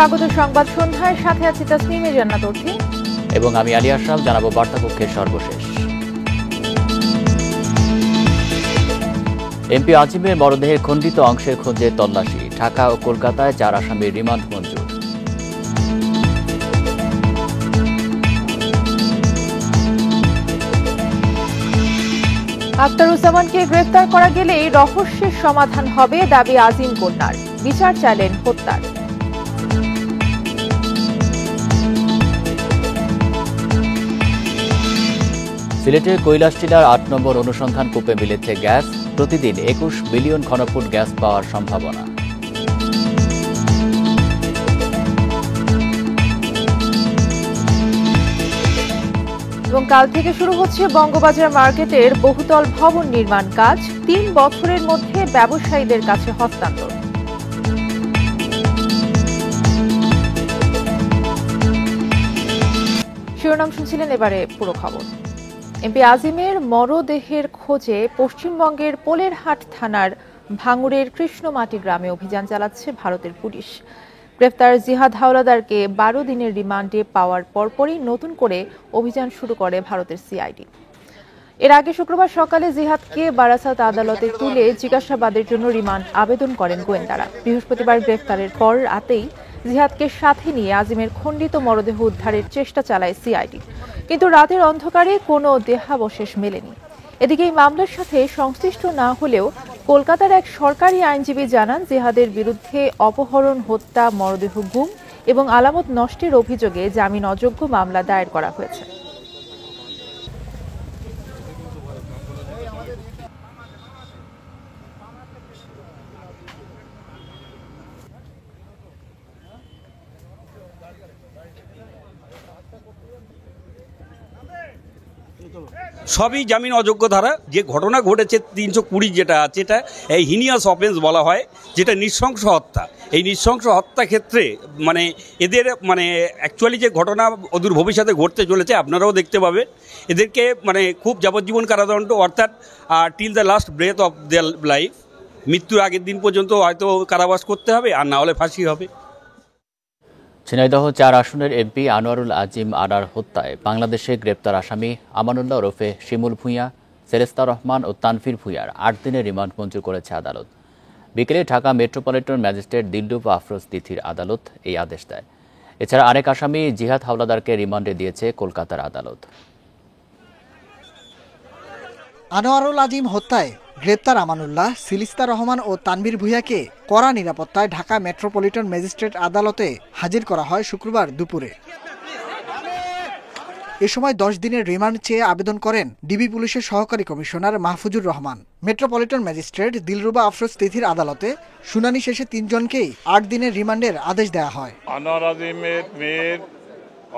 স্বাগত সংবাদ সন্ধ্যায়, সাথে আছি তাসনিমে জান্নাত অর্থী এবং আমি আলী আশরাফ। জানাবো বার্তাকক্ষের সর্বশেষ। এমপি আজিমের মরদেহের খণ্ডিত অংশের খোঁজে তল্লাশি। ঢাকা ও কলকাতায় 4 আসামির রিমান্ড মঞ্জুর। আখতারুজ্জামানকে গ্রেফতার করা গেলেই রহস্যের সমাধান হবে, দাবি আজিম কন্যার। বিচার চাইলেন হত্যার। সিলেটের কৈলাস টিলার 8 নম্বর অনুসন্ধান কূপে মিলেছে গ্যাস। প্রতিদিন 21 বিলিয়ন ঘনফুট গ্যাস পাওয়ার সম্ভাবনা। এবং কাল থেকে শুরু হচ্ছে বঙ্গবাজার মার্কেটের বহুতল ভবন নির্মাণ কাজ। 3 বছরের মধ্যে ব্যবসায়ীদের কাছে হস্তান্তর। শিরোনাম শুনছিলেন, এবারে পুরো খবর। এমপি আজিমের মরদেহের খোঁজে পশ্চিমবঙ্গের পোলেরহাট থানার ভাঙুরের কৃষ্ণমাটি গ্রামে অভিযান চালাচ্ছে ভারতের পুলিশ। গ্রেফতার জিহাদ হাওলাদারকে 12 দিনের রিমান্ডে পাওয়ার পরপরই নতুন করে অভিযান শুরু করে ভারতের সিআইডি। এর আগে শুক্রবার সকালে জিহাদকে বারাসাত আদালতে তুলে জিজ্ঞাসাবাদের জন্য রিমান্ড আবেদন করেন গোয়েন্দারা। বৃহস্পতিবার গ্রেফতারের পর রাতেই জিহাদকে সাথে নিয়ে আজিমের খণ্ডিত মরদেহ উদ্ধারের চেষ্টা চালায় সিআইডি, কিন্তু রাতের অন্ধকারে কোনো দেহাবশেষ মেলেনি। এদিকে এই মামলার সাথে সংশ্লিষ্ট না হলেও কলকাতার এক সরকারি আইনজীবী জানান, জিহাদের বিরুদ্ধে অপহরণ, হত্যা, মরদেহ গুম এবং আলামত নষ্টের অভিযোগে জামিন অযোগ্য মামলা দায়ের করা হয়েছে। সবই জামিন অযোগ্য ধারা। যে ঘটনা ঘটেছে 320 যেটা আছে, এটা এই হিনিয়াস অফেন্স বলা হয়, যেটা নৃশংস হত্যা। এই নৃশংস হত্যা ক্ষেত্রে মানে এদের মানে অ্যাকচুয়ালি যে ঘটনা অদূর ভবিষ্যতে ঘটতে চলেছে আপনারাও দেখতে পাবেন। এদেরকে মানে খুব যাবজ্জীবন কারাদণ্ড, অর্থাৎ till the last breadth of their life, মৃত্যুর আগের দিন পর্যন্ত হয়তো কারাবাস করতে হবে, আর না হলে ফাঁসি হবে। ঝিনাইদহ 4 আসনের এমপি আনোয়ারুল আজিম আনার হত্যায় বাংলাদেশে গ্রেপ্তার আসামি আমানুল্লাহ ওরফে শিমুল ভূঁইয়া, সেরেস্তা রহমান ও তানফির ভূঁইয়ার 8 দিনের রিমান্ড মঞ্জুর করেছে আদালত। বিকেলে ঢাকা মেট্রোপলিটন ম্যাজিস্ট্রেট দিলরুব আফরোজ তিথির আদালত এই আদেশ দেয়। এছাড়া আরেক আসামি জিহাদ হাওলাদারকে রিমান্ডে দিয়েছে কলকাতার আদালত। আনোয়ারুল আজিম হত্যায় গ্রেপ্তার আমানুল্লাহ, সিলিস্তা রহমান ও তানভীর ভূঁইয়াকে কড়া নিরাপত্তায় ঢাকা মেট্রোপলিটন ম্যাজিস্ট্রেট আদালতে হাজির করা হয় শুক্রবার দুপুরে। এ সময় 10 দিনের রিমান্ড চেয়ে আবেদন করেন ডিবি পুলিশের সহকারী commissioner Mahfuzur Rahman. Metropolitan magistrate Dilruba Afroz তিথির আদালতে শুনানি শেষে 3 জনকেই 8 দিনের রিমান্ডের আদেশ দেওয়া হয়। আনোয়ার আজিমের মেয়ের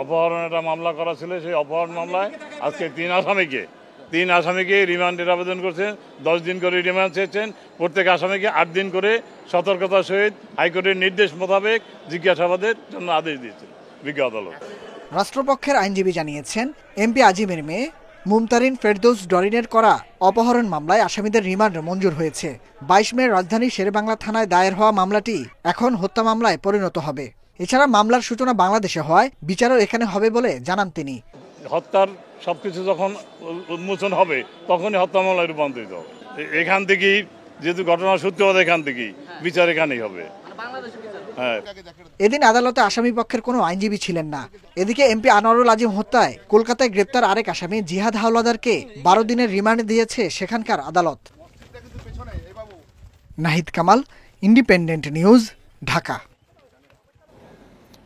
অপহরণের মামলা করা ছিল, সেই অপহরণ মামলায় আজকে 3 আসামিকে রিমান্ডের আবেদন করছেন। 10 দিন করে রিমান্ড চেয়েছেন। প্রত্যেক আসামিকে 8 দিন করে সতর্কতার সহিত হাইকোর্টের নির্দেশ মোতাবেক জিজ্ঞাসাবাদের জন্য আদেশ দিয়েছেন বিজ্ঞ আদালত। রাষ্ট্রপক্ষের আইনজীবী জানিয়েছেন, এমপি আজিমের মেয়ে মুমতারিন ফেরদৌস ডরিনের করা অপহরণ মামলায় আসামিদের রিমান্ড মঞ্জুর হয়েছে। 22 মে রাজধানীর শেরেবাংলা থানায় দায়ের হওয়া মামলাটি এখন হত্যা মামলায় পরিণত হবে। এছাড়া মামলার সূচনা বাংলাদেশে হওয়ায় বিচারও এখানে হবে বলে জানান তিনি। হত্যার সবকিছু যখন উন্মোচন হবে তখনই হত্যা মামলায় রূপান্তরিত হবে। এখান থেকেই যেহেতু ঘটনার সূত্রপাত, এখান থেকেই বিচার এখানেই হবে। এদিন আদালতে আসামি পক্ষের কোনো আইনজীবী ছিলেন না। এদিকে এমপি আনোয়ারুল আজিম হত্যায় কলকাতায় গ্রেপ্তার আরেক আসামি জিহাদ হাওলাদারকে 12 দিনের রিমান্ড দিয়েছে সেখানকার আদালত। Nahid Kamal, Independent News, Dhaka.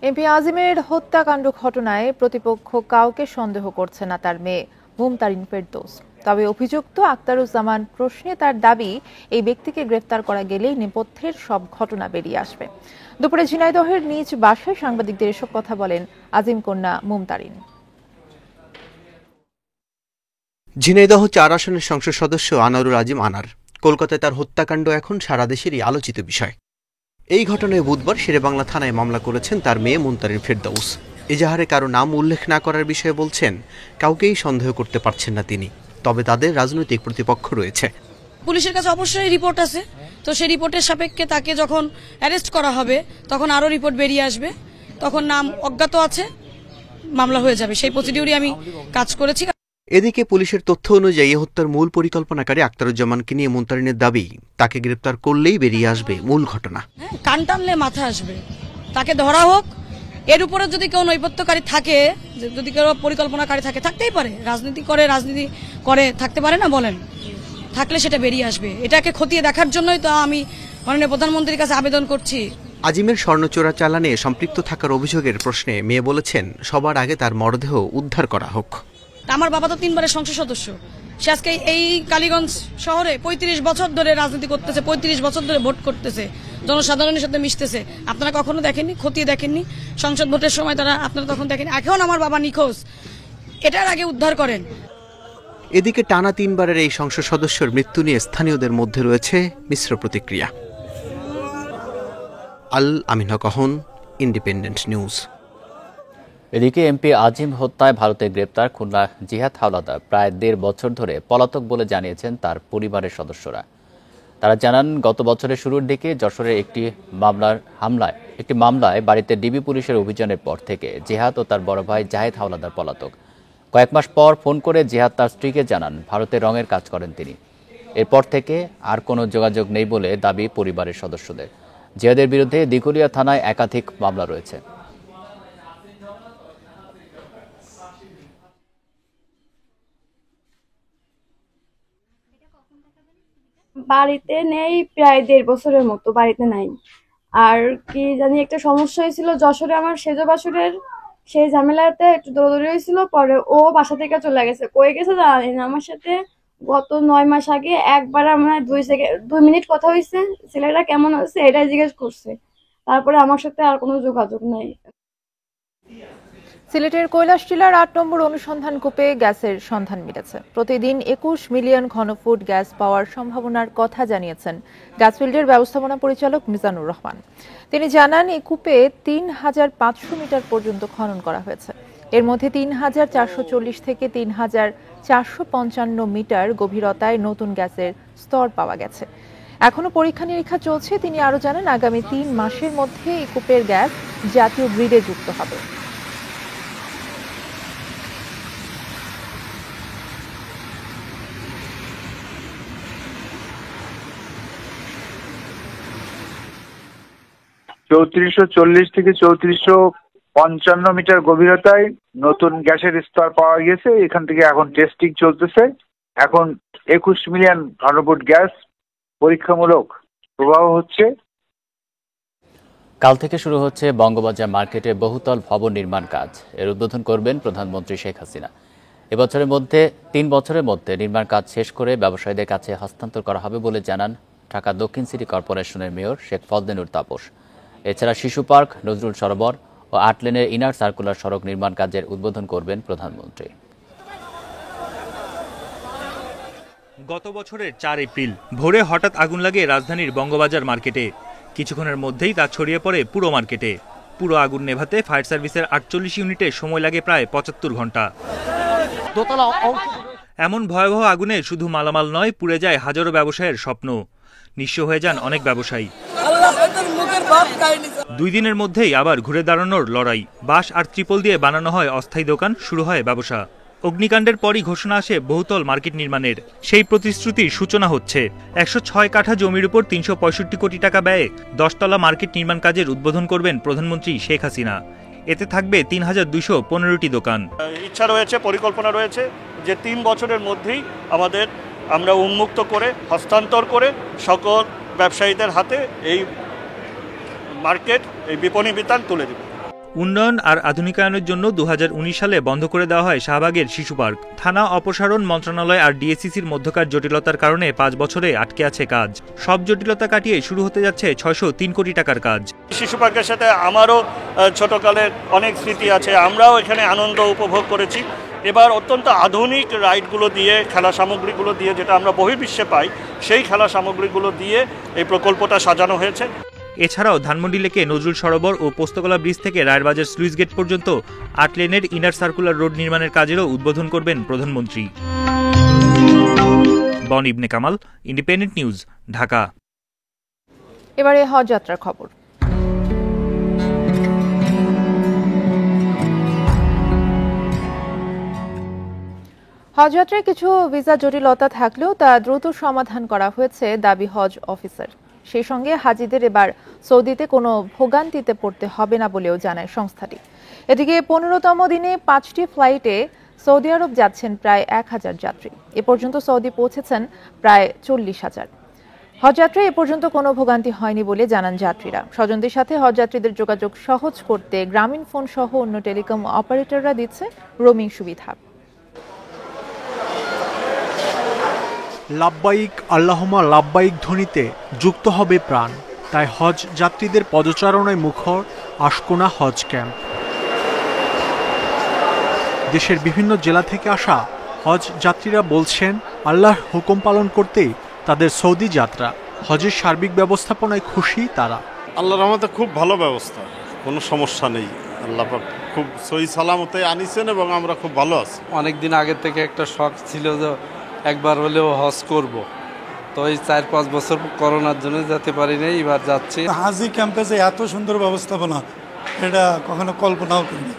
MP আজিমের হত্যাকাণ্ড ঘটনায় প্রতিপক্ষ কাউকে সন্দেহ করছে না তার মেয়ে মুমতারিন ফেরদৌস। তবে অভিযুক্ত আখতারুজ্জামান প্রশ্নে তার দাবি, এই ব্যক্তিকে গ্রেফতার করা গেলেই নেপথ্যের সব ঘটনা বেরিয়ে আসবে। দুপুরে ঝিনাইদহের নিজ বাসায় সাংবাদিকদের এসব কথা বলেন আজিম কন্যা মুমতারিন। ঝিনাইদহ 4 আসনের সংসদ সদস্য আনোয়ারুল আজিম আনার। কলকাতায় তার হত্যাকাণ্ড এখন সারা দেশেরই আলোচিত বিষয়। এই ঘটনায় বুধবার শেরেবাংলা থানায় মামলা করেছেন তার মেয়ে মুমতারিন ফেরদৌস। এজাহারে কারো নাম উল্লেখ না করার বিষয়ে বলছেন, কাউকেই সন্দেহ করতে পারছেন না তিনি, তবে তাদের রাজনৈতিক প্রতিপক্ষ রয়েছে। পুলিশের কাছে অবশ্যই রিপোর্ট আছে, তো সেই রিপোর্টের সাপেক্ষে তাকে যখন অ্যারেস্ট করা হবে তখন আরও রিপোর্ট বেরিয়ে আসবে, তখন নাম অজ্ঞাত আছে, মামলা হয়ে যাবে। সেই প্রসিডিউরই আমি কাজ করেছি। এদিকে পুলিশের তথ্য অনুযায়ী এই হত্যার মূল পরিকল্পনাকারী আক্তারুজ্জামানকে নিয়ে মুনতারিনের দাবি, তাকে গ্রেপ্তার করলেই বেরিয়ে আসবে মূল ঘটনা। কান টানলে মাথা আসবে, তাকে ধরা হোক। এর উপরে যদি কেউ নৈপথ্যকারী থাকে, যদি কেউ পরিকল্পনাকারী থাকে, থাকতেই পারে, রাজনীতি করে থাকতে পারে না বলেন, থাকলে সেটা বেরিয়ে আসবে। এটাকে খতিয়ে দেখার জন্যই তো আমি মাননীয় প্রধানমন্ত্রীর কাছে আবেদন করছি। আজিমের স্বর্ণ চোরাচালানে সম্পৃক্ত থাকার অভিযোগের প্রশ্নে মেয়ে বলেছেন, সবার আগে তার মরদেহ উদ্ধার করা হোক। আমার বাবা তো 3 বারের সংসদ সদস্য, সে আজকে এই কালীগঞ্জ শহরে 35 বছর ধরে রাজনীতি করতেছে, 35 বছর ধরে ভোট করতেছে, জনসাধারণের সাথে মিশতেছে। আপনারা কখনো দেখেননি, খতিয়ে দেখেননি সংসদ ভোটের সময়, আপনারা তখন দেখেন। এখন আমার বাবা নিখোঁজ, এটার আগে উদ্ধার করেন। এদিকে টানা 3 বারের এই সংসদ সদস্যের মৃত্যু নিয়ে স্থানীয়দের মধ্যে রয়েছে মিশ্র প্রতিক্রিয়া। আল আমিন হক, ইন্ডিপেন্ডেন্ট নিউজ। এদিকে এমপি আজিম হত্যায় ভারতে গ্রেপ্তার খুলনা জিহাদ হাওলাদার প্রায় 1.5 বছর ধরে পলাতক বলে জানিয়েছেন তার পরিবারের সদস্যরা। তারা জানান, গত বছরের শুরুর দিকে যশোরের একটি মামলায় বাড়িতে ডিবি পুলিশের অভিযানের পর থেকে জিহাদ ও তার বড় ভাই জাহেদ হাওলাদার পলাতক। কয়েক মাস পর ফোন করে জিহাদ তার স্ত্রীকে জানান ভারতে রঙের কাজ করেন তিনি। এরপর থেকে আর কোনো যোগাযোগ নেই বলে দাবি পরিবারের সদস্যদের। জিহাদের বিরুদ্ধে দিঘলিয়া থানায় একাধিক মামলা রয়েছে। বাড়িতে নেই প্রায় 1.5 বছরের মতো, বাড়িতে নাই। আর কি জানি একটা সমস্যা হয়েছিল যশোরে, আমার সেজ বাসুরের সেই ঝামেলাতে একটু দৌড়দৌড়ি হয়েছিল, পরে ও বাসা থেকে চলে গেছে। কয়ে গেছে জানি না। আমার সাথে গত 9 মাস আগে একবার আমরা 2 মিনিট কথা হয়েছে, ছেলেটা কেমন আছে এটাই জিজ্ঞেস করছে, তারপরে আমার সাথে আর কোনো যোগাযোগ নাই। সিলেটের কৈলাসটিলার 8 নম্বর অনুসন্ধান কূপে গ্যাসের সন্ধান মিলেছে। প্রতিদিন 21 মিলিয়ন ঘনফুট গ্যাস পাওয়ার সম্ভাবনার কথা জানিয়েছেন গ্যাসফিল্ডের ব্যবস্থাপনা পরিচালক মিজানুর রহমান। তিনি জানান, এই কূপে 3500 মিটার পর্যন্ত খনন করা হয়েছে। এর মধ্যে 3440 থেকে 3455 মিটার গভীরতায় নতুন গ্যাসের স্তর পাওয়া গেছে। এখনো পরীক্ষা নিরীক্ষা চলছে। তিনি আরো জানান, আগামী 3 মাসের মধ্যে এই কূপের গ্যাস জাতীয় গ্রিডে যুক্ত হবে। চৌত্রিশশো থেকে 3455 মিটার গভীরতায় নতুন গ্যাসের স্তর পাওয়া গেছে। এখান থেকে এখন টেস্টিং চলতেছে। এখন 21 মিলিয়ন ঘনফুট গ্যাস পরীক্ষামূলক প্রবাহ হচ্ছে। কাল থেকে শুরু হচ্ছে বঙ্গবাজার মার্কেটে বহুতল ভবন নির্মাণ কাজ। এর উদ্বোধন করবেন প্রধানমন্ত্রী শেখ হাসিনা। 3 বছরের মধ্যে নির্মাণ কাজ শেষ করে ব্যবসায়ীদের কাছে হস্তান্তর করা হবে বলে জানান ঢাকা দক্ষিণ সিটি কর্পোরেশনের মেয়র শেখ ফজলেনুর তাপস। এছাড়া শিশু পার্ক, নজরুল সরোবর ও 8 লেনের ইনার সার্কুলার সড়ক নির্মাণ কাজের উদ্বোধন করবেন প্রধানমন্ত্রী। গত বছরের 4 এপ্রিল ভোরে হঠাৎ আগুন লাগে রাজধানীর বঙ্গবাজার মার্কেটে। কিছুক্ষণের মধ্যেই তা ছড়িয়ে পড়ে পুরো মার্কেটে। পুরো আগুন নেভাতে ফায়ার সার্ভিসের 48 ইউনিটে সময় লাগে প্রায় 75 ঘন্টা। এমন ভয়াবহ আগুনে শুধু মালামাল নয়, পুড়ে যায় হাজারো ব্যবসায়ের স্বপ্ন। নিঃস্ব হয়ে যান অনেক ব্যবসায়ী। 2 দিনের মধ্যেই আবার ঘুরে দাঁড়ানোর লড়াই। বাঁশ আর ত্রিপল দিয়ে বানানো হয় অস্থায়ী দোকান, শুরু হয় ব্যবসা। অগ্নিকাণ্ডের পরই ঘোষণা আসে বহুতল মার্কেট নির্মাণের। সেই প্রতিশ্রুতির সূচনা হচ্ছে। 106 কাঠা জমির উপর 365 কোটি টাকা ব্যয়ে 10 তলা মার্কেট নির্মাণ কাজের উদ্বোধন করবেন প্রধানমন্ত্রী শেখ হাসিনা। এতে থাকবে 3215টি দোকান। ইচ্ছা রয়েছে, পরিকল্পনা রয়েছে যে 3 বছরের মধ্যেই আমরা উন্মুক্ত করে হস্তান্তর করে সকল ব্যবসায়ীদের হাতে এই মার্কেট, এই বিপণী বিতান তুলে দেব। উন্নয়ন আর আধুনিকায়নের জন্য 2019 সালে বন্ধ করে দেওয়া হয় শাহবাগের শিশু পার্ক। থানা অপসারণ মন্ত্রণালয় আর ডিএসসিসির মধ্যকার জটিলতার কারণে 5 বছরে আটকে আছে কাজ। সব জটিলতা কাটিয়ে শুরু হতে যাচ্ছে 603 কোটি টাকার কাজ। শিশু পার্কের সাথে আমারও ছোটকালের অনেক স্মৃতি আছে। আমরাও এখানে আনন্দ উপভোগ করেছি। এবার অত্যন্ত আধুনিক রাইডগুলো দিয়ে, খেলা সামগ্রীগুলো দিয়ে, যেটা আমরা বহির্বিশ্বে পাই, সেই খেলা সামগ্রীগুলো দিয়ে এই প্রকল্পটা সাজানো হয়েছে। এছাড়াও ধানমন্ডি লেকে নজরুল সরোবর ও পোস্তগোলা ব্রিজ থেকে রায়েরবাজার স্লুইস গেট পর্যন্ত 8 লেনের ইনার সার্কুলার রোড নির্মাণের কাজেরও উদ্বোধন করবেন প্রধানমন্ত্রী। বন ইবনে কামাল, ইন্ডিপেন্ডেন্ট নিউজ, ঢাকা। এবারে হজ যাত্রার খবর। হজযাত্রায় কিছু ভিসা জটিলতা থাকলেও তা দ্রুত সমাধান করা হয়েছে দাবি হজ অফিসার। সেই সঙ্গে হাজিদের এবার সৌদিতে কোনো ভোগান্তিতে পড়তে হবে না বলেও জানায় সংস্থাটি। এদিকে 15তম দিনে 5টি ফ্লাইটে সৌদি আরব যাচ্ছেন প্রায় 1000 যাত্রী। এ পর্যন্ত সৌদি পৌঁছেছেন প্রায় 40,000। হজযাত্রায় এ পর্যন্ত কোনো ভোগান্তি হয়নি বলে জানান যাত্রীরা। স্বজনদের সাথে হজযাত্রীদের যোগাযোগ সহজ করতে গ্রামীণ ফোন সহ অন্য টেলিকম অপারেটররা দিচ্ছে রোমিং সুবিধা। লাব্বাইক আল্লাহুম্মা লাব্বাইক ধ্বনিতে যুক্ত হবে প্রাণ। তাই হজ যাত্রীদের পদচারণায় মুখর আশকোনা হজ ক্যাম্প। দেশের বিভিন্ন জেলা থেকে আসা হজ যাত্রীরা বলছেন, আল্লাহর হুকুম পালন করতেই তাদের সৌদি যাত্রা। হজের সার্বিক ব্যবস্থাপনায় খুশি তারা। আল্লাহর রহমতে খুব ভালো ব্যবস্থা, কোনো সমস্যা নেই। আল্লাহ পাক খুব সহি সালামতে আনিছেন এবং আমরা খুব ভালো আছি। অনেকদিন আগে থেকে একটা শখ ছিল যে একবার হলেও হজ করব, তো এই 4-5 বছর করোনার জন্য যেতে পারি নাই, এবার যাচ্ছি। হাজি ক্যাম্পে যে এত সুন্দর ব্যবস্থাপনা, এটা কখনো কল্পনাও করিনি।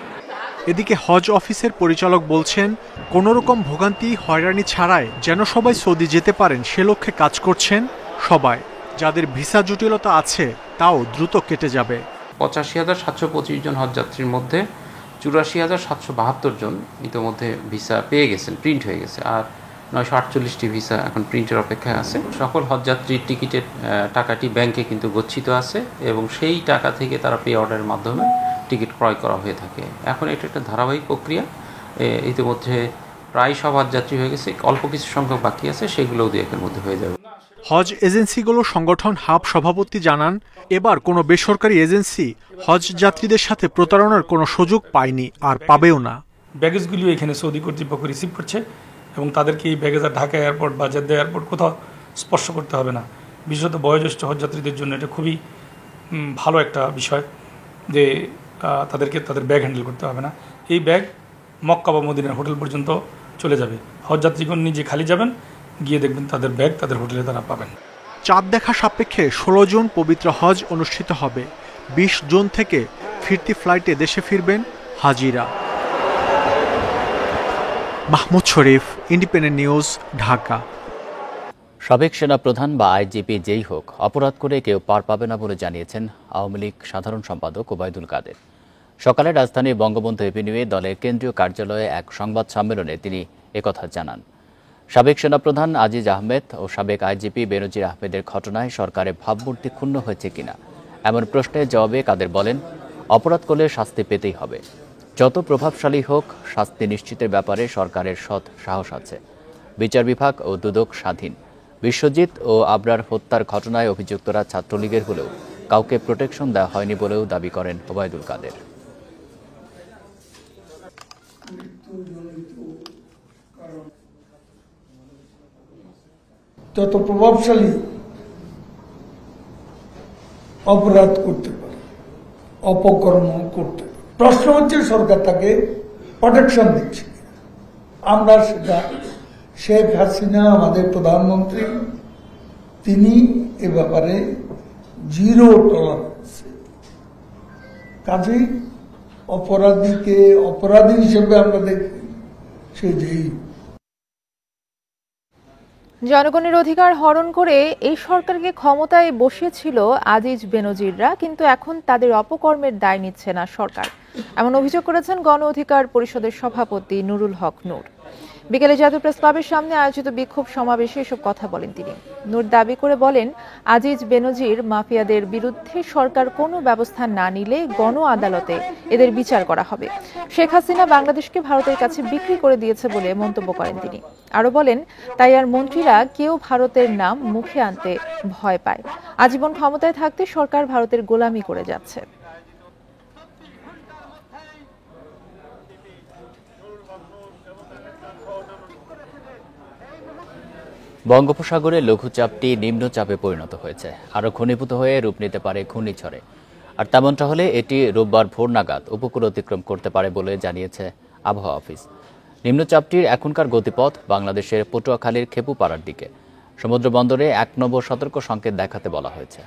এদিকে হজ অফিসের পরিচালক বলছেন, কোনো রকম ভোগান্তি হয়রানি ছাড়াই যেন সবাই সৌদি যেতে পারেন সে লক্ষ্যে কাজ করছেন সবাই। যাদের ভিসা জটিলতা আছে তাও দ্রুত কেটে যাবে। 85,725 জন হজযাত্রীর মধ্যে 84,772 জন ইতিমধ্যে ভিসা পেয়ে গেছেন, প্রিন্ট হয়ে গেছে। আর 948টি ভিসা এখন প্রিন্টের অপেক্ষায় আছে। সকল হজযাত্রীর টিকিটের টাকাটি ব্যাংকে কিন্তু গচ্ছিত আছে এবং সেই টাকা থেকে তারা পে অর্ডারের মাধ্যমে টিকিট ক্রয় করা হয়ে থাকে। এখন এটা একটা ধারাবাহিক প্রক্রিয়া। ইতিমধ্যে প্রায় সব হজযাত্রী হয়ে গেছে, অল্প কিছু সংখ্যক বাকি আছে, সেগুলোও 2-1 মধ্যে হয়ে যাবে। হজ এজেন্সিগুলোর সংগঠন হাব সভাপতি জানান, এবার কোনো বেসরকারি এজেন্সি হজ যাত্রীদের সাথে প্রতারণার কোনো সুযোগ পায়নি আর পাবেও না। ব্যাগেজগুলিও এখানে সৌদি কর্তৃপক্ষ রিসিভ করছে এবং তাদেরকে এই ব্যাগেজ ঢাকা এয়ারপোর্ট বা জেদ্দা এয়ারপোর্ট কোথাও স্পর্শ করতে হবে না। বিশেষত বয়োজ্যেষ্ঠ হজযাত্রীদের জন্য এটা খুবই ভালো একটা বিষয় যে তাদেরকে তাদের ব্যাগ হ্যান্ডেল করতে হবে না। এই ব্যাগ মক্কা বা মদিনার হোটেল পর্যন্ত চলে যাবে। হজযাত্রীগণ নিজে খালি যাবেন, গিয়ে দেখবেন তাদের ব্যাগ তাদের হোটেলে তারা পাবেন। চাঁদ দেখা সাপেক্ষে 16 জুন পবিত্র হজ অনুষ্ঠিত হবে। 20 জুন থেকে ফিরতি ফ্লাইটে দেশে ফিরবেন হাজিরা। মাহমুদ শরীফ, ইন্ডিপেন্ডেন্ট নিউজ, ঢাকা। সাবেক সেনাপ্রধান বা আইজিপি যেই হোক, অপরাধ করে কেউ পার পাবে না বলে জানিয়েছেন আওয়ামী লীগ সাধারণ সম্পাদক ওবায়দুল কাদের। সকালে রাজধানীর বঙ্গবন্ধু এভিনিউয়ে দলের কেন্দ্রীয় কার্যালয়ে এক সংবাদ সম্মেলনে তিনি একথা জানান। সাবেক সেনাপ্রধান আজিজ আহমেদ ও সাবেক আইজিপি বেনজির আহমেদের ঘটনায় সরকারের ভাবমূর্তি ক্ষুণ্ণ হয়েছে কিনা এমন প্রশ্নের জবাবে কাদের বলেন, অপরাধ করলে শাস্তি পেতেই হবে। যত প্রভাবশালী হোক, শাস্তি নিশ্চিতের ব্যাপারে সরকারের সৎ সাহস আছে। বিচার বিভাগ ও দুদক স্বাধীন। বিশ্বজিৎ ও আবরার হত্যার ঘটনায় অভিযুক্তরা ছাত্রলীগের হলেও কাউকে প্রোটেকশন দেওয়া হয়নি বলেও দাবি করেন ওবায়দুল কাদের। যত প্রভাবশালী অপরাধ করতে পারে, অপকর্ম করতে পারে। প্রশ্ন হচ্ছে সরকার তাকে প্রোটেকশন দিচ্ছে। আমরা সেটা, শেখ হাসিনা আমাদের প্রধানমন্ত্রী, তিনি এ ব্যাপারে জিরো টলারেন্স। কাজেই অপরাধীকে অপরাধী হিসেবে আমরা দেখি, সে যেই জনগণের অধিকার হরণ করে এই সরকারকে ক্ষমতায় বসিয়েছিল আজিজ বেনজিররা, কিন্তু এখন তাদের অপকর্মের দায় নিচ্ছে না সরকার। এমন অভিযোগ করেছেন গণ অধিকার পরিষদের সভাপতি নুরুল হক নূর। বিকেলে জাতীয় প্রেস ক্লাবের সামনে আয়োজিত বিক্ষোভ সমাবেশে এসব কথা বলেন তিনি। নূর দাবি করে বলেন, আজিজ বেনজির মাফিয়াদের বিরুদ্ধে সরকার কোনো ব্যবস্থা না নিলে গণ আদালতে এদের বিচার করা হবে। শেখ হাসিনা বাংলাদেশকে ভারতের কাছে বিক্রি করে দিয়েছে বলে মন্তব্য করেন তিনি। আরো বলেন, তাই আর মন্ত্রীরা কেউ ভারতের নাম মুখে আনতে ভয় পায়। আজীবন ক্ষমতায় থাকতে সরকার ভারতের গোলামি করে যাচ্ছে। বঙ্গোপসাগরে লঘুচাপটি নিম্নচাপে পরিণত হয়েছে, আরও ঘনীভূত হয়ে রূপ নিতে পারে ঘূর্ণিঝড়ে। আর তেমনটা হলে এটি রোববার ভোর নাগাদ উপকূল অতিক্রম করতে পারে বলে জানিয়েছে আবহাওয়া অফিস। নিম্নচাপটির এখনকার গতিপথ বাংলাদেশের পটুয়াখালীর খেপুপাড়ার দিকে। সমুদ্র বন্দরে 1 নম্বর সতর্ক সংকেত দেখাতে বলা হয়েছে।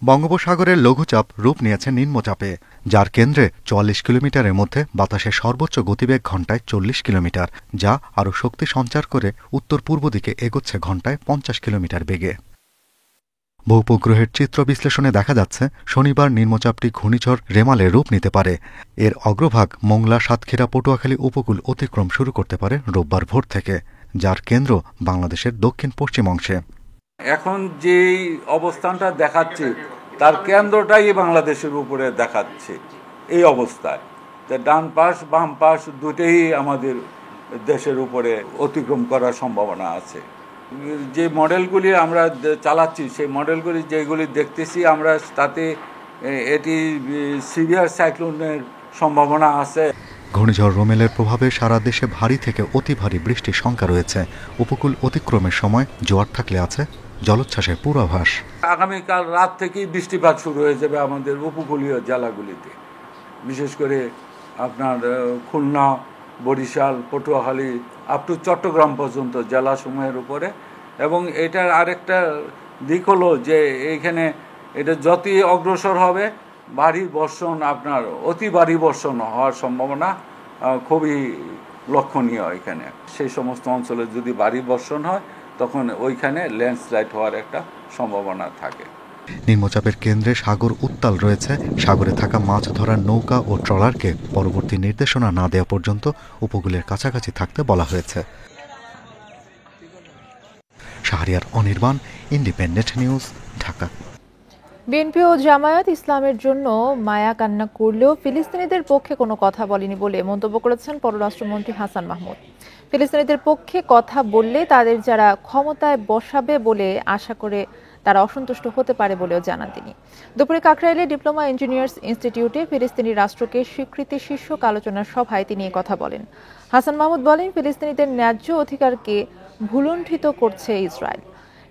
বঙ্গোপসাগরের লঘুচাপ রূপ নিয়েছে নিম্নচাপে, যার কেন্দ্রে 44 কিলোমিটারের মধ্যে বাতাসের সর্বোচ্চ গতিবেগ ঘণ্টায় 40 কিলোমিটার, যা আরও শক্তি সঞ্চার করে উত্তর পূর্ব দিকে এগোচ্ছে ঘণ্টায় 50 কিলোমিটার বেগে। ভূপগ্রহের চিত্র বিশ্লেষণে দেখা যাচ্ছে শনিবার নিম্নচাপটি ঘূর্ণিঝড় রেমালে রূপ নিতে পারে। এর অগ্রভাগ মোংলা, সাতক্ষীরা, পটুয়াখালী উপকূল অতিক্রম শুরু করতে পারে রোববার ভোর থেকে, যার কেন্দ্র বাংলাদেশের দক্ষিণ পশ্চিম অংশে। এখন যে অবস্থানটা দেখাচ্ছে তার কেন্দ্রটাই বাংলাদেশের উপরে দেখাচ্ছে। এই অবস্থায় ডান পাশ বাম পাশ দুটোই আমাদের দেশের উপরে অতিক্রম করার সম্ভাবনা আছে। যে মডেলগুলি আমরা চালাচ্ছি সেই মডেলগুলি যেগুলি দেখতেছি আমরা, তাতে এটি সিভিয়ার সাইক্লোনের সম্ভাবনা আছে। ঘূর্ণিঝড় রোমেলের প্রভাবে সারা দেশে ভারী থেকে অতি ভারী বৃষ্টির শঙ্কা রয়েছে। উপকূল অতিক্রমের সময় জোয়ার থাকলে আছে জলোচ্ছ্বাসের পূর্বাভাস। আগামীকাল রাত থেকেই বৃষ্টিপাত শুরু হয়ে যাবে আমাদের উপকূলীয় জেলাগুলিতে, বিশেষ করে আপনার খুলনা, বরিশাল, পটুয়াখালী আপ টু চট্টগ্রাম পর্যন্ত জেলাসমূহের উপরে। এবং এটার আরেকটা দিক হলো যে এইখানে এটা যতই অগ্রসর হবে ভারী বর্ষণ, আপনার অতি ভারী বর্ষণ হওয়ার সম্ভাবনা খুবই লক্ষণীয় এখানে। সেই সমস্ত অঞ্চলে যদি ভারী বর্ষণ হয় তখন ওইখানে ল্যান্ডস্লাইড হওয়ার একটা সম্ভাবনা থাকে। নিম্নচাপের কেন্দ্রে সাগর উত্তাল রয়েছে। সাগরে থাকা মাছ ধরার নৌকা ও ট্রলারকে পরবর্তী নির্দেশনা না দেওয়া পর্যন্ত উপকূলের কাছাকাছি থাকতে বলা হয়েছে। Shahriar Anirban, Independent News, Dhaka. BNP ও জামায়াত ইসলামের জন্য মায়া কান্না করলেও ফিলিস্তিনিদের পক্ষে কোনো কথা বলেনি বলে মন্তব্য করেছেন পররাষ্ট্রমন্ত্রী হাসান মাহমুদ। ফিলিস্তিনিদের পক্ষে কথা বললে তাদের যারা ক্ষমতায় বসাবে বলে আশা করে তারা অসন্তুষ্ট হতে পারে বলেও জানান তিনি। দুপুরে কাকরাইলে ডিপ্লোমা ইঞ্জিনিয়ার্স ইনস্টিটিউটে ফিলিস্তিনি রাষ্ট্রকে স্বীকৃতি শীর্ষক আলোচনার সভায় তিনি কথা বলেন। হাসান মাহমুদ বলেন, ফিলিস্তিনিদের ন্যায্য অধিকারকে ভুলুণ্ঠিত করছে ইসরায়েল,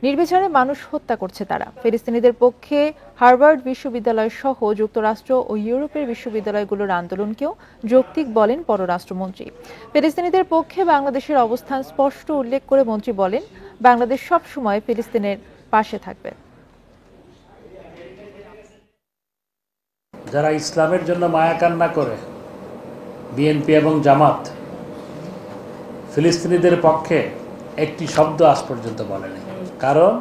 নির্বিচারে মানুষ হত্যা করছে তারা। ফিলিস্তিনিদের পক্ষে হার্ভার্ড বিশ্ববিদ্যালয় সহ যুক্তরাষ্ট্র ও ইউরোপের বিশ্ববিদ্যালয়গুলোর আন্দোলনকেও যৌক্তিক বলেন পররাষ্ট্রমন্ত্রী। ফিলিস্তিনিদের পক্ষে বাংলাদেশের অবস্থান স্পষ্ট উল্লেখ করে মন্ত্রী বলেন, বাংলাদেশ সবসময় ফিলিস্তিনের পাশে থাকবে। যারা ইসলামের জন্য মায়া কান্না করে, বিএনপি এবং জামাত, ফিলিস্তিনিদের পক্ষে একটি শব্দ আজ পর্যন্ত বলেনি। কারণ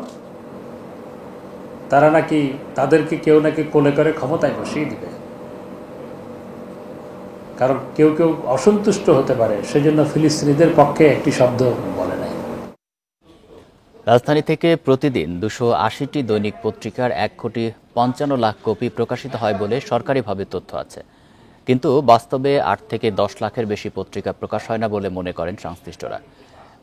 তারা নাকি তাদেরকে কেউ নাকি কোলে করে ক্ষমতায় বসিয়ে দিবে। কারণ কেউ কেউ অসন্তুষ্ট হতে পারে, সেজন্য ফিলিস্তিনিদের পক্ষে একটি শব্দ বলে নাই। রাজধানী থেকে প্রতিদিন 280টি দৈনিক পত্রিকার 1,55,00,000 কপি প্রকাশিত হয় বলে সরকারিভাবে তথ্য আছে। কিন্তু বাস্তবে 8 থেকে 10 লাখের বেশি পত্রিকা প্রকাশ হয় না বলে মনে করেন সংশ্লিষ্টরা।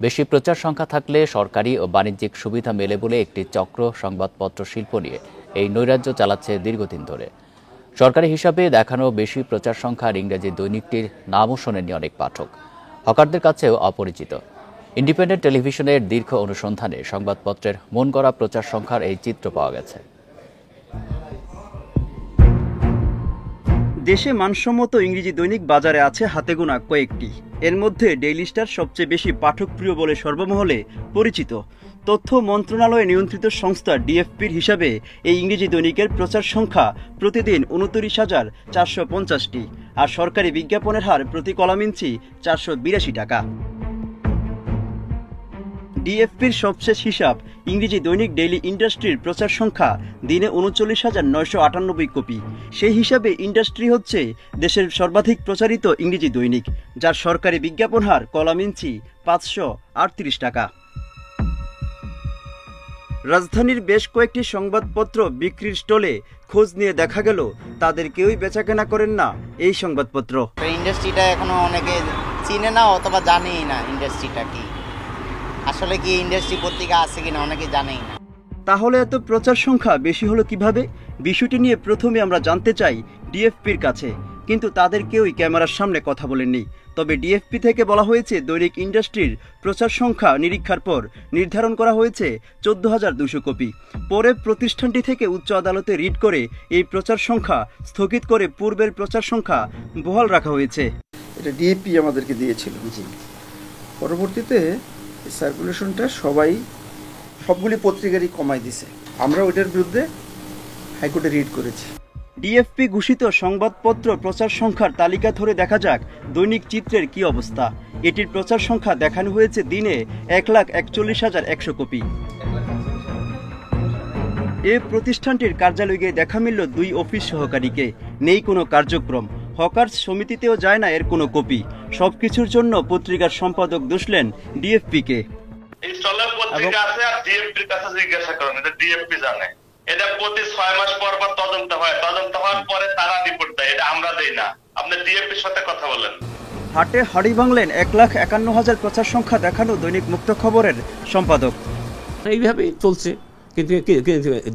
বেশি প্রচার সংখ্যা থাকলে সরকারি ও বাণিজ্যিক সুবিধা মেলে বলে একটি চক্র সংবাদপত্র শিল্প নিয়ে এই নৈরাজ্য চালাচ্ছে দীর্ঘদিন ধরে। সরকারি হিসাবে দেখানো বেশি প্রচার সংখ্যার ইংরেজি দৈনিকটির নামও শোনেননি অনেক পাঠক, হকারদের কাছেও অপরিচিত। ইন্ডিপেন্ডেন্ট টেলিভিশনের দীর্ঘ অনুসন্ধানে সংবাদপত্রের মন গড়া প্রচার সংখ্যার এই চিত্র পাওয়া গেছে। দেশে মানসম্মত ইংরেজি দৈনিক বাজারে আছে হাতে গোনা কয়েকটি। এর মধ্যে ডেইলি স্টার সবচেয়ে বেশি পাঠকপ্রিয় বলে সর্বমহলে পরিচিত। তথ্য মন্ত্রণালয় নিয়ন্ত্রিত সংস্থা ডিএফপির হিসাবে এই ইংরেজি দৈনিকের প্রচার সংখ্যা প্রতিদিন 29,450টি, আর সরকারি বিজ্ঞাপনের হার প্রতি কলাম ইঞ্চি 482 টাকা। ডিএফপির সবশেষ হিসাব, ইংরেজি দৈনিক ডেইলি ইন্ডাস্ট্রির প্রচার সংখ্যা দিনে 39,998 কপি। সেই হিসাবে ইন্ডাস্ট্রি হচ্ছে দেশের সর্বাধিক প্রচারিত ইংরেজি দৈনিক, যার সরকারি বিজ্ঞাপন হার কলাম ইঞ্চি 538 টাকা। রাজধানীর বেশ কয়েকটি সংবাদপত্র বিক্রির স্টলে খোঁজ নিয়ে দেখা গেল তাদের কেউই বেচাকেনা করেন না এই সংবাদপত্র। ইন্ডাস্ট্রিটা এখনো অনেকে চিনে না অথবা জানেই না ইন্ডাস্ট্রিটা কি, আসলে কি ইন্ডাস্ট্রি পত্রিকা আছে কিনা অনেকে জানেই না। তাহলে এত প্রচার সংখ্যা বেশি হলো কিভাবে? বিষয়টি নিয়ে প্রথমে আমরা জানতে চাই ডিএফপির কাছে, কিন্তু তাদের কেউই ক্যামেরার সামনে কথা বলেননি। তবে ডিএফপি থেকে বলা হয়েছে দৈনিক ইন্ডাস্ট্রির প্রচার সংখ্যা নিরীক্ষার পর নির্ধারণ করা হয়েছে 14,200 কপি। পরে প্রতিষ্ঠানটি থেকে উচ্চ আদালতে রিট করে এই প্রচার সংখ্যা স্থগিত করে পূর্বের প্রচার সংখ্যা বহাল রাখা হয়েছে। এটা ডিএফপি আমাদেরকে দিয়েছিল। পরবর্তীতে সার্কুলেশনটা সবগুলি পত্রিকারই কমাই দিছে। আমরা ওইটার বিরুদ্ধে হাইকোর্টে রিট করেছি। ডিএফপি ঘোষিত সংবাদপত্র প্রচার সংখ্যার তালিকা ধরে দেখা যাক দৈনিক চিত্রের কি অবস্থা। এটির প্রচার সংখ্যা দেখানো হয়েছে দিনে 1,41,100 কপি। এ প্রতিষ্ঠানটির কার্যালয়ে গিয়ে দেখা মিলল 2 অফিস সহকারীকে। নেই কোনো কার্যক্রম, হকার্স সমিতিতেও যায় না এর কোনো কপি। সবকিছুর জন্য পত্রিকার সম্পাদক দোষলেন ডিএফপিকে। এটা প্রতি 6 মাস পর পর তদন্ত হয়, তদন্ত হওয়ার পরে তারা রিপোর্ট দেয়, এটা আমরা দেই না। আপনি ডিএফপির সাথে কথা বলেন। হাটে হাড়ি ভাঙলেন 1,51,000 প্রচার সংখ্যা দেখানো দৈনিক মুক্ত খবরের সম্পাদক। এইভাবেই চলছে, কিন্তু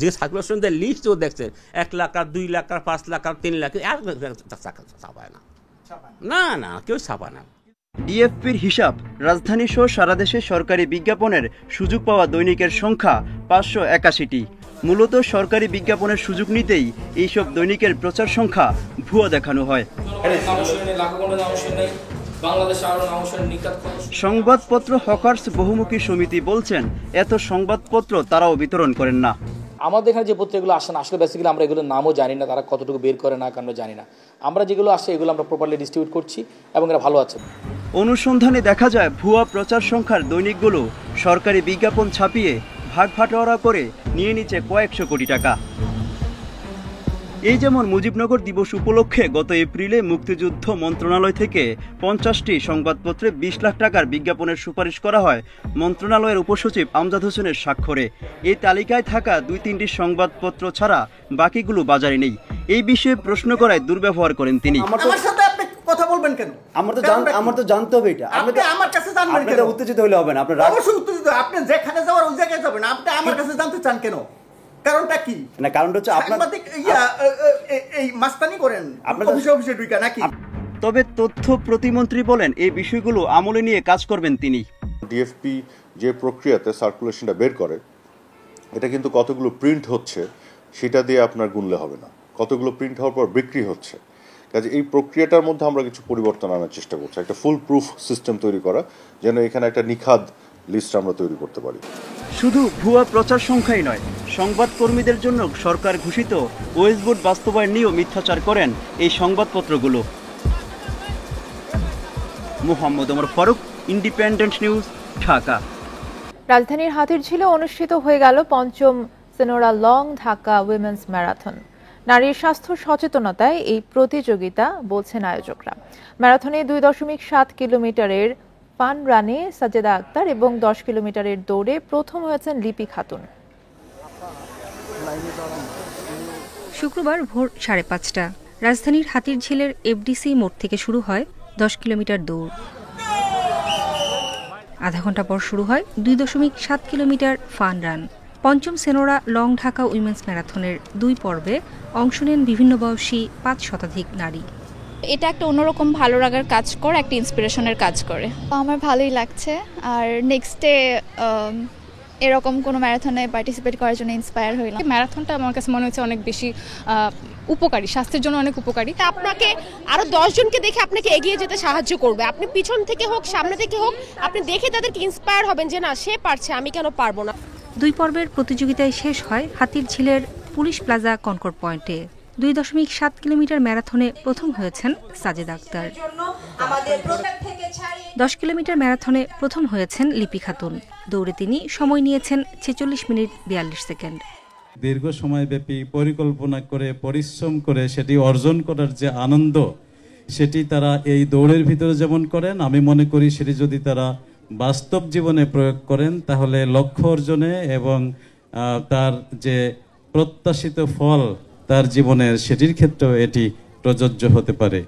যে সার্কুলেশন লিস্ট ও দেখছে 1 লাখ আর 2 লাখ আর 5 লাখ আর 3 লাখ ছাপায় না, না কেউ ছাপায় না। ডিএফপির হিসাব, রাজধানী সহ সারা দেশে সরকারি বিজ্ঞাপনের সুযোগ পাওয়া দৈনিকের সংখ্যা 581টি। মূলত সরকারি বিজ্ঞাপনের সুযোগ নিতেই এইসব দৈনিকের প্রচার সংখ্যা ভুয়া দেখানো হয়। সংবাদপত্র হকার্স বহুমুখী সমিতি বলছেন এত সংবাদপত্র তারাও বিতরণ করেন না। আমাদের এখানে যে পত্রিকাগুলো আসে না, আসলে বেসিক্যালি আমরা এগুলোর নামও জানি না, তারা কতটুকু বের করে না কেন জানি না। আমরা যেগুলো আসে এগুলো আমরা প্রপারলি ডিস্ট্রিবিউট করছি এবং এরা ভালো আছে। অনুসন্ধানে দেখা যায় ভুয়া প্রচার সংখ্যার দৈনিকগুলো সরকারি বিজ্ঞাপন ছাপিয়ে ভাগ ভাটোয়ারা করে নিয়ে নিচ্ছে কয়েকশো কোটি টাকা। এই যেমন মুজিবনগর দিবস উপলক্ষে গত এপ্রিলে মুক্তিযুদ্ধ মন্ত্রণালয় থেকে 50টি সংবাদপত্রে 20 লাখ টাকার বিজ্ঞাপনের সুপারিশ করা হয় মন্ত্রণালয়ের উপসচিব আমজাদ হোসেনের স্বাক্ষরে। এই তালিকায় থাকা 2-3টি সংবাদপত্র ছাড়া বাকিগুলো বাজারে নেই। এই বিষয়ে প্রশ্ন করায় দুর্ব্যবহার করেন তিনি। আমার সাথে আপনি কথা বলবেন কেন? আমার তো জানতে হবে এটা। আপনি আমার কাছে জানবেন কেন? উত্তেজিত হলে হবে না। আপনার অবশ্যই উত্তেজিত। আপনি যেখানে যাওয়ার ওই জায়গায় যাবেন, আপনি আমার কাছে জানতে চান কেন? কারণটা কি? না, কারণটা হচ্ছে আপনাদের এই মাস্তানি করেন অফিসে ঢুকা নাকি? তবে তথ্য প্রতিমন্ত্রী বলেন এই বিষয়গুলো আমলে নিয়ে কাজ করবেন তিনি। ডিএফপি যে প্রক্রিয়াতে সার্কুলেশনটা বের করে, এটা কিন্তু কতগুলো প্রিন্ট হচ্ছে সেটা দিয়ে আপনার গুনলে হবে না, কতগুলো প্রিন্ট হওয়ার পর বিক্রি হচ্ছে। কাজে এই প্রক্রিয়াটার মধ্যে আমরা কিছু পরিবর্তন আনার চেষ্টা করছি, একটা ফুল প্রুফ সিস্টেম তৈরি করা, যেন এখানে একটা নিখাদ লিস্ট আমরা তৈরি করতে পারি। শুধু ভুয়া প্রচার সংখ্যাই নয়, সংবাদকর্মীদের জন্য সরকার ঘোষিত ওয়েস বোর্ড বাস্তবায়ন নিয়েও মিথ্যাচার করেন এই সংবাদপত্রগুলো। Mohammad Omar Faruk, Independent News, Dhaka. রাজধানীর হাতিরঝিলে অনুষ্ঠিত হয়ে গেল 5ম Senora long Dhaka women's marathon. নারীর স্বাস্থ্য সচেতনতায় এই প্রতিযোগিতা বলছেন আয়োজকরা। ম্যারাথনে 2.7 কিলোমিটারের ফান রানে সাজেদা আক্তার এবং 10 কিলোমিটারের দৌড়ে প্রথম হয়েছেন লিপি খাতুন। শুক্রবার ভোর 5:30 রাজধানীর হাতিরঝিলের এফডিসি মোড় থেকে শুরু হয় 10 কিলোমিটার দৌড়। আধা ঘন্টা পর শুরু হয় 2.7 কিলোমিটার ফান রান। 5ম সেনোরা লং ঢাকা উইমেন্স ম্যারাথনের 2 পর্বে অংশ নেন বিভিন্ন বয়সী 5 শতাধিক নারী। এটা একটা অন্যরকম ভালো লাগার কাজ করে, একটা ইন্সপিরেশনের কাজ করে। আমার ভালোই লাগছে, আর নেক্সটে এরকম কোনো ম্যারাথনে পার্টিসিপেট করার জন্য ইন্সপায়ার হইলাম। ম্যারাথনটা আমার কাছে মনে হচ্ছে অনেক বেশি উপকারী, স্বাস্থ্যের জন্য অনেক উপকারী। আপনাকে আরো 10 জনকে দেখে আপনাকে এগিয়ে যেতে সাহায্য করবে। আপনি পিছন থেকে হোক সামনে থেকে হোক, আপনি দেখে তাদেরকে ইন্সপায়ার হবেন যে না, সে পারছে, আমি কেন পারবো না। 2 পর্বের প্রতিযোগিতায় শেষ হয় হাতিরঝিলের পুলিশ প্লাজা কনকর্ড পয়েন্টে। 2.7 কিলোমিটার ম্যারাথনে প্রথম হয়েছেন সাজেদা আক্তার। 10 কিলোমিটার ম্যারাথনে প্রথম হয়েছেন লিপি খাতুন। দৌড়ে তিনি সময় নিয়েছেন 46 মিনিট 42 সেকেন্ড। দীর্ঘ সময়ব্যাপী পরিকল্পনা করে পরিশ্রম করে সেটি অর্জন করার যে আনন্দ, সেটি তারা এই দৌড়ের ভিতরে যেমন করেন, আমি মনে করি সেটি যদি তারা বাস্তব জীবনে প্রয়োগ করেন তাহলে লক্ষ্য অর্জনে এবং তার যে প্রত্যাশিত ফল তার জীবনের, সেটির ক্ষেত্রেও এটি প্রযোজ্য হতে পারে।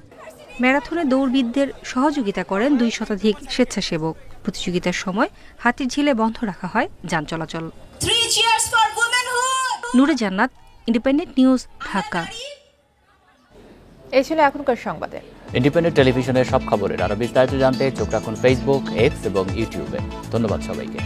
ম্যারাথনে দৌড়বিদদের সহযোগিতা করেন 2 শতাধিক স্বেচ্ছাসেবক। প্রতিযোগিতার সময় হাতিরঝিলে বন্ধ রাখা হয় যান চলাচল। নূরে জান্নাত, ইন্ডিপেন্ডেন্ট নিউজ, ঢাকা। এই ছিল এখনকার সংবাদে। ইন্ডিপেন্ডেন্ট টেলিভিশনের সব খবরের আরো বিস্তারিত জানতে চোখ রাখুন ফেসবুক, এক্স এবং ইউটিউবে। ধন্যবাদ সবাইকে।